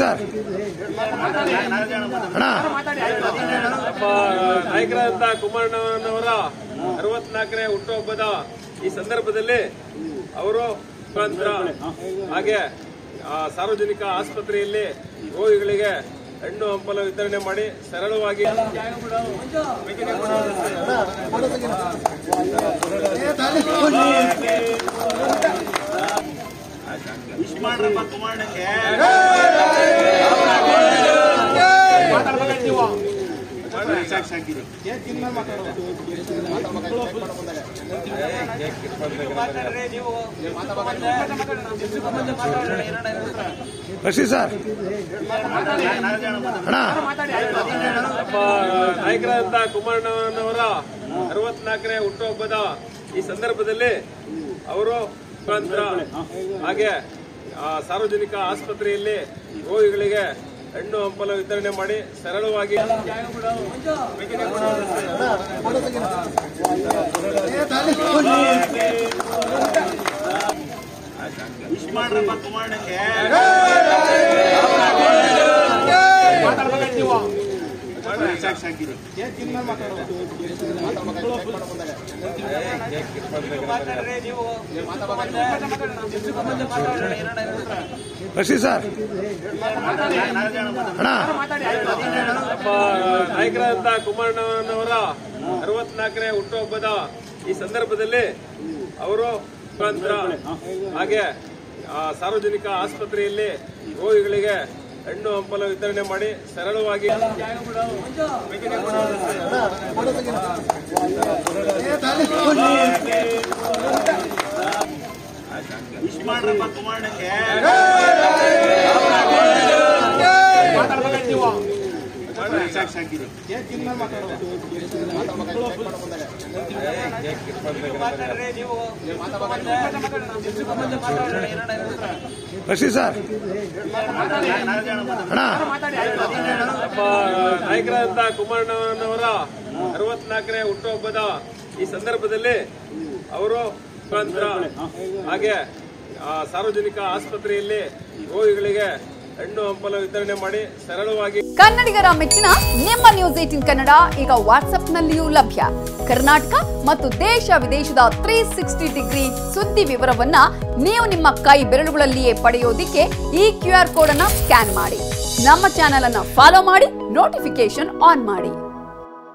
Sir ನಾಯಕರಾದಂತ ಕುಮಾರಣ್ಣನವರ 64ನೇ ಹುಟ್ಟುಹಬ್ಬದ ಈ ಸಂದರ್ಭದಲ್ಲಿ ಅವರು ಮುಖಾಂತರ ಹಾಗೆ ಸಾರ್ವಜನಿಕ ಆಸ್ಪತ್ರೆಯಲ್ಲಿ ರೋಗಿಗಳಿಗೆ ಹಣ್ಣು ಹಂಪಲ ವಿತರಣೆ ಮಾಡಿ ಸರಳವಾಗಿ ಸರ್ ನಾಯಕರಾದಂತ ಕುಮಾರಣ್ಣನವರ 64ನೇ ಹುಟ್ಟುಹಬ್ಬದ ಈ ಸಂದರ್ಭದಲ್ಲಿ ಅವರು ಮುಖಾಂತರ ಹಾಗೆ ಸಾರ್ವಜನಿಕ ಆಸ್ಪತ್ರೆಯಲ್ಲಿ ರೋಗಿಗಳಿಗೆ ಹಣ್ಣು ಹಂಪಲ ವಿತರಣೆ ಮಾಡಿ ಸರಳವಾಗಿ ಸರ್ ನಾಯಕರಾದಂತ ಕುಮಾರಣ್ಣನವರ 64ನೇ ಹುಟ್ಟುಹಬ್ಬದ ಈ ಸಂದರ್ಭದಲ್ಲಿ ಅವರು ಮುಖಾಂತರ ಹಾಗೆ ಸಾರ್ವಜನಿಕ ಆಸ್ಪತ್ರೆಯಲ್ಲಿ ರೋಗಿಗಳಿಗೆ ಹಣ್ಣು ಹಂಪಲ ವಿತರಣೆ ಮಾಡಿ ಸರಳವಾಗಿ ಸರ್ ನಾಯಕರಾದಂತ ಕುಮಾರಣ್ಣನವರ 64ನೇ ಹುಟ್ಟುಹಬ್ಬದ ಈ ಸಂದರ್ಭದಲ್ಲಿ ಅವರು ಮುಖಾಂತರ ಹಾಗೆ ಸಾರ್ವಜನಿಕ ಆಸ್ಪತ್ರೆಯಲ್ಲಿ ರೋಗಿಗಳಿಗೆ ಹಣ್ಣು ಹಂಪಲ ವಿತರಣೆ ಮಾಡಿ ಸರಳವಾಗಿ ಕನ್ನಡಿಗರ ಮೆಚ್ಚಿನ ನಿಮ್ಮ ನ್ಯೂಸ್ 18 ಕನ್ನಡ ಈಗ ವಾಟ್ಸ್ಆಪ್ನಲ್ಲಿಯೂ ಲಭ್ಯ. ಕರ್ನಾಟಕ ಮತ್ತು ದೇಶ ವಿದೇಶದ 360 ಡಿಗ್ರಿ ಸುದ್ದಿ ವಿವರವನ್ನ ನೀವು ನಿಮ್ಮ ಕೈ ಬೆರಳುಗಳಲ್ಲಿಯೇ ಪಡೆಯೋದಿಕ್ಕೆ ಈ QR ಕೋಡ್ ಅನ್ನು ಸ್ಕ್ಯಾನ್ ಮಾಡಿ. ನಮ್ಮ ಚಾನೆಲ್ ಅನ್ನು ಫಾಲೋ ಮಾಡಿ, ನೋಟಿಫಿಕೇಶನ್ ಆನ್ ಮಾಡಿ.